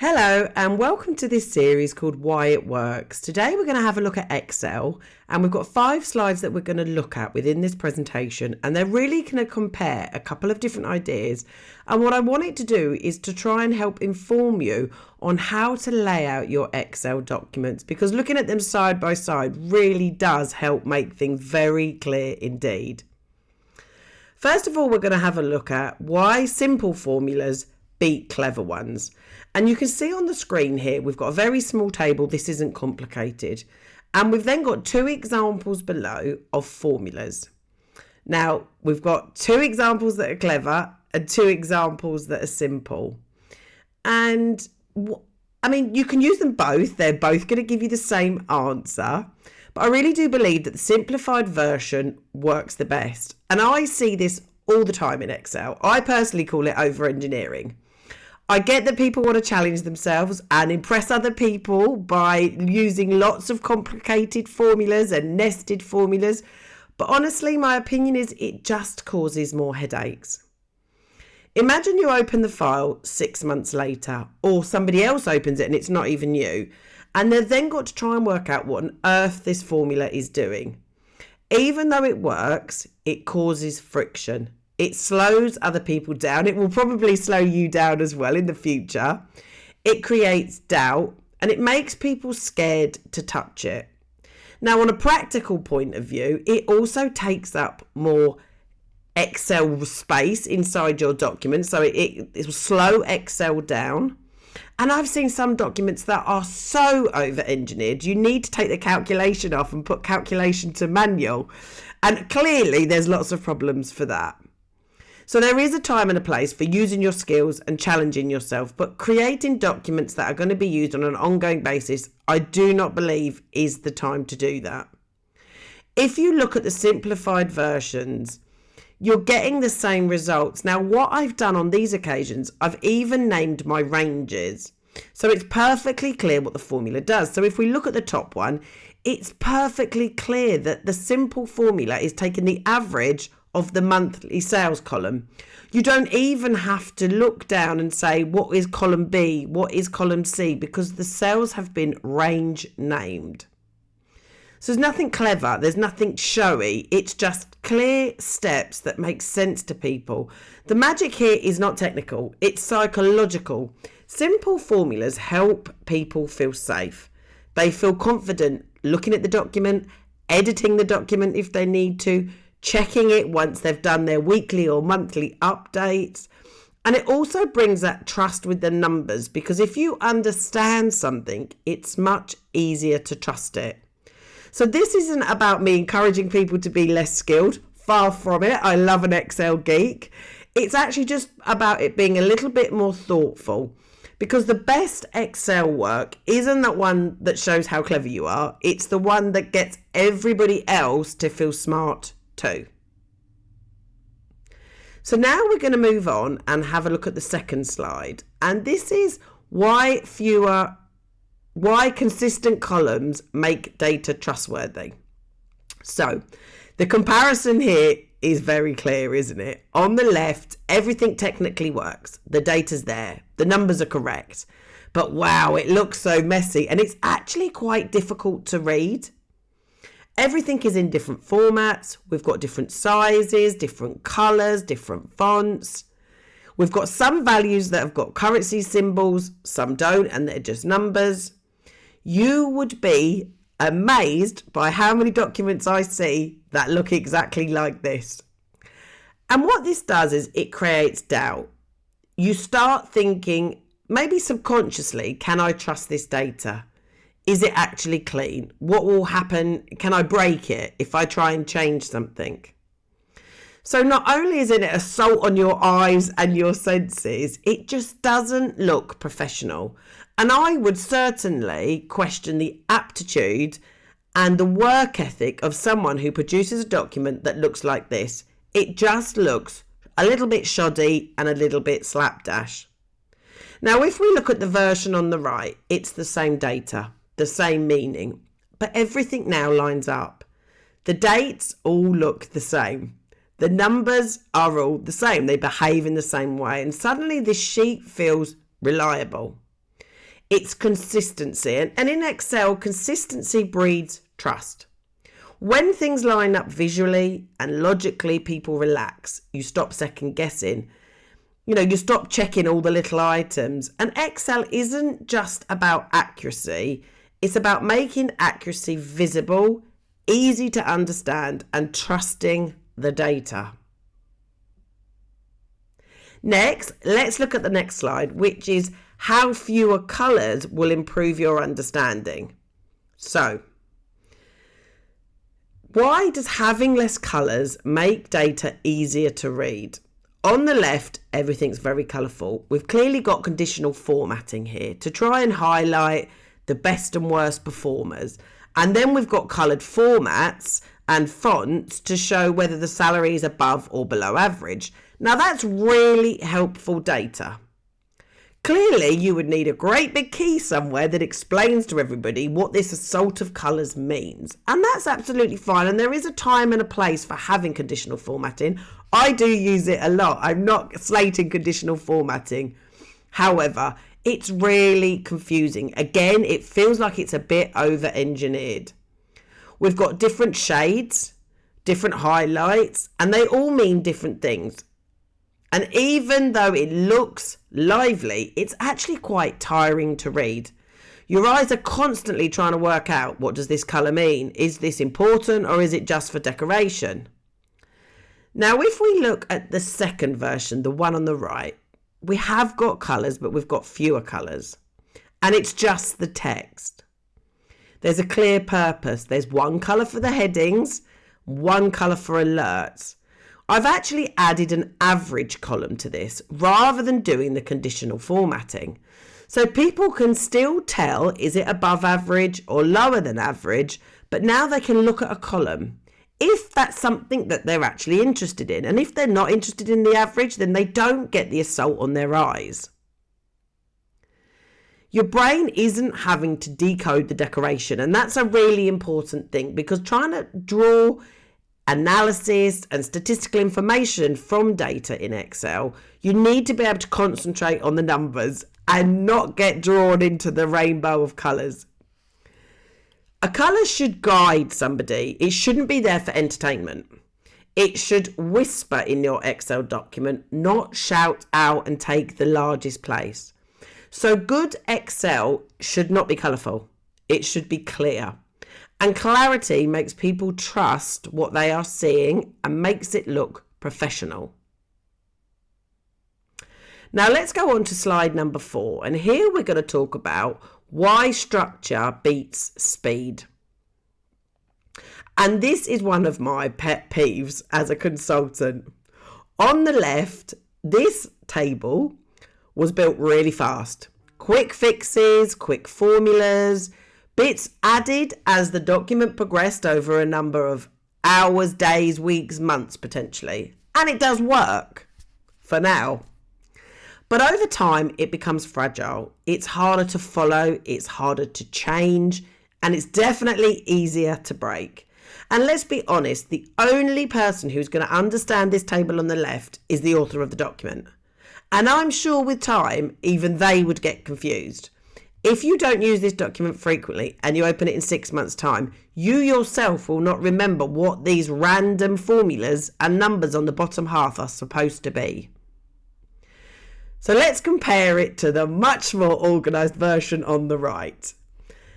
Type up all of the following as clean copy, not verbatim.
Hello and welcome to this series called Why It Works. Today we're going to have a look at Excel, and we've got 5 slides that we're going to look at within this presentation, and they're really going to compare a couple of different ideas. And what I want it to do is to try and help inform you on how to lay out your Excel documents, because looking at them side by side really does help make things very clear indeed. First of all, we're going to have a look at why simple formulas beat clever ones. And you can see on the screen here, we've got a very small table. This isn't complicated. And we've then got 2 examples below of formulas. Now, we've got 2 examples that are clever and 2 examples that are simple. And you can use them both. They're both going to give you the same answer. But I really do believe that the simplified version works the best. And I see this all the time in Excel. I personally call it over-engineering. I get that people want to challenge themselves and impress other people by using lots of complicated formulas and nested formulas. But honestly, my opinion is it just causes more headaches. Imagine you open the file 6 months later, or somebody else opens it and it's not even you. And they've then got to try and work out what on earth this formula is doing. Even though it works, it causes friction. It slows other people down. It will probably slow you down as well in the future. It creates doubt and it makes people scared to touch it. Now, on a practical point of view, it also takes up more Excel space inside your document. So it will slow Excel down. And I've seen some documents that are so over-engineered, you need to take the calculation off and put calculation to manual. And clearly there's lots of problems for that. So there is a time and a place for using your skills and challenging yourself, but creating documents that are going to be used on an ongoing basis, I do not believe is the time to do that. If you look at the simplified versions, you're getting the same results. Now, what I've done on these occasions, I've even named my ranges. So it's perfectly clear what the formula does. So if we look at the top one, it's perfectly clear that the simple formula is taking the average of the monthly sales column. You don't even have to look down and say, what is column B? What is column C? Because the cells have been range named. So there's nothing clever. There's nothing showy. It's just clear steps that make sense to people. The magic here is not technical. It's psychological. Simple formulas help people feel safe. They feel confident looking at the document, editing the document if they need to, checking it once they've done their weekly or monthly updates. And it also brings that trust with the numbers, because if you understand something, it's much easier to trust it. So this isn't about me encouraging people to be less skilled. Far from it. I love an Excel geek. It's actually just about it being a little bit more thoughtful, because the best Excel work isn't that one that shows how clever you are. It's the one that gets everybody else to feel smart too. So now we're going to move on and have a look at the second slide. And this is why consistent columns make data trustworthy. So the comparison here is very clear, isn't it? On the left, everything technically works. The data's there. The numbers are correct. But wow, it looks so messy, and it's actually quite difficult to read. Everything is in different formats. We've got different sizes, different colours, different fonts. We've got some values that have got currency symbols, some don't, and they're just numbers. You would be amazed by how many documents I see that look exactly like this. And what this does is it creates doubt. You start thinking, maybe subconsciously, can I trust this data? Is it actually clean? What will happen? Can I break it if I try and change something? So not only is it an assault on your eyes and your senses, it just doesn't look professional. And I would certainly question the aptitude and the work ethic of someone who produces a document that looks like this. It just looks a little bit shoddy and a little bit slapdash. Now, if we look at the version on the right, it's the same data, the same meaning, but everything now lines up. The dates all look the same. The numbers are all the same. They behave in the same way. And suddenly this sheet feels reliable. It's consistency. And in Excel, consistency breeds trust. When things line up visually and logically, people relax. You stop second guessing. You stop checking all the little items. And Excel isn't just about accuracy. It's about making accuracy visible, easy to understand, and trusting the data. Next, let's look at the next slide, which is how fewer colours will improve your understanding. So, why does having less colours make data easier to read? On the left, everything's very colourful. We've clearly got conditional formatting here to try and highlight the best and worst performers. And then we've got coloured formats and fonts to show whether the salary is above or below average. Now that's really helpful data. Clearly, you would need a great big key somewhere that explains to everybody what this assault of colours means. And that's absolutely fine. And there is a time and a place for having conditional formatting. I do use it a lot. I'm not slating conditional formatting. However, it's really confusing. Again, it feels like it's a bit over-engineered. We've got different shades, different highlights, and they all mean different things. And even though it looks lively, it's actually quite tiring to read. Your eyes are constantly trying to work out, what does this colour mean? Is this important or is it just for decoration? Now, if we look at the second version, the one on the right, we have got colours, but we've got fewer colours. And it's just the text. There's a clear purpose. There's one colour for the headings, one colour for alerts. I've actually added an average column to this rather than doing the conditional formatting. So people can still tell, is it above average or lower than average, but now they can look at a column if that's something that they're actually interested in. And if they're not interested in the average, then they don't get the assault on their eyes. Your brain isn't having to decode the decoration, and that's a really important thing, because trying to draw analysis and statistical information from data in Excel, you need to be able to concentrate on the numbers and not get drawn into the rainbow of colours. A colour should guide somebody. It shouldn't be there for entertainment. It should whisper in your Excel document, not shout out and take the largest place. So good Excel should not be colourful. It should be clear. And clarity makes people trust what they are seeing and makes it look professional. Now let's go on to slide number 4. And here we're going to talk about why structure beats speed. And this is one of my pet peeves as a consultant. On the left, this table was built really fast. Quick fixes, quick formulas, bits added as the document progressed over a number of hours, days, weeks, months potentially. And it does work for now. But over time, it becomes fragile. It's harder to follow, it's harder to change, and it's definitely easier to break. And let's be honest, the only person who's going to understand this table on the left is the author of the document. And I'm sure with time, even they would get confused. If you don't use this document frequently and you open it in 6 months' time, you yourself will not remember what these random formulas and numbers on the bottom half are supposed to be. So let's compare it to the much more organised version on the right.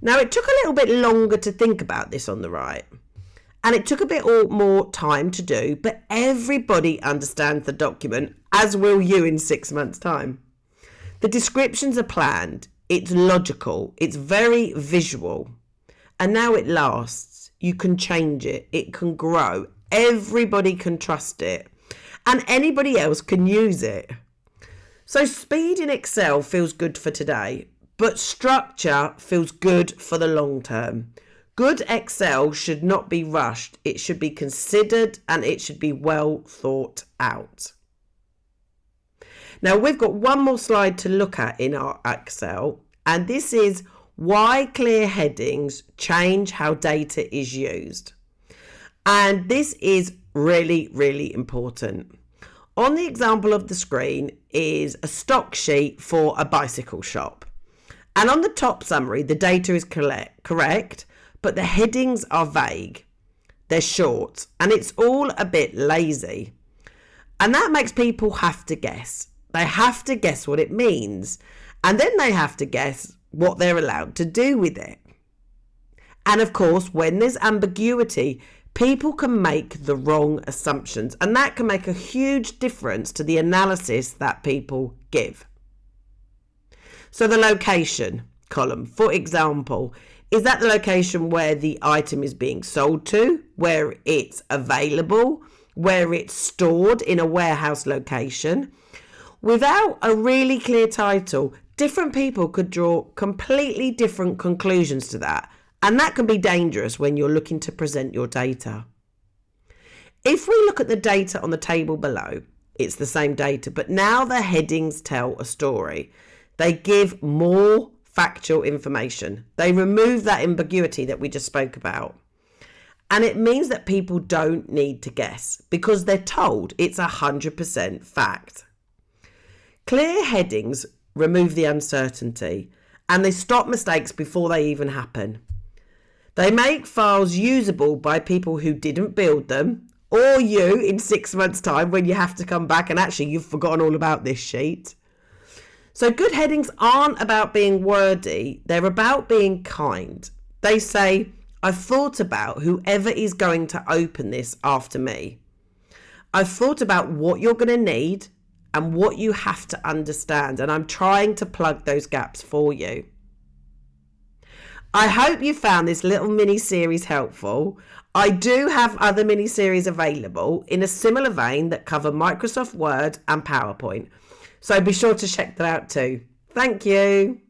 Now, it took a little bit longer to think about this on the right, and it took a bit more time to do, but everybody understands the document, as will you in 6 months' time. The descriptions are planned, it's logical, it's very visual, and now it lasts. You can change it, it can grow, everybody can trust it, and anybody else can use it. So speed in Excel feels good for today, but structure feels good for the long term. Good Excel should not be rushed. It should be considered and it should be well thought out. Now we've got one more slide to look at in our Excel, and this is why clear headings change how data is used. And this is really, really important. On the example of the screen is a stock sheet for a bicycle shop. And on the top summary, the data is correct, but the headings are vague. They're short, and it's all a bit lazy. And that makes people have to guess. They have to guess what it means. And then they have to guess what they're allowed to do with it. And of course, when there's ambiguity, people can make the wrong assumptions. And that can make a huge difference to the analysis that people give. So the location column, for example, is that the location where the item is being sold to, where it's available, where it's stored in a warehouse location? Without a really clear title, different people could draw completely different conclusions to that. And that can be dangerous when you're looking to present your data. If we look at the data on the table below, it's the same data, but now the headings tell a story. They give more factual information. They remove that ambiguity that we just spoke about. And it means that people don't need to guess because they're told it's 100% fact. Clear headings remove the uncertainty and they stop mistakes before they even happen. They make files usable by people who didn't build them, or you in 6 months' time when you have to come back and actually you've forgotten all about this sheet. So good headings aren't about being wordy, they're about being kind. They say, I've thought about whoever is going to open this after me. I've thought about what you're going to need and what you have to understand, and I'm trying to plug those gaps for you. I hope you found this little mini-series helpful. I do have other mini-series available in a similar vein that cover Microsoft Word and PowerPoint. So be sure to check that out too. Thank you.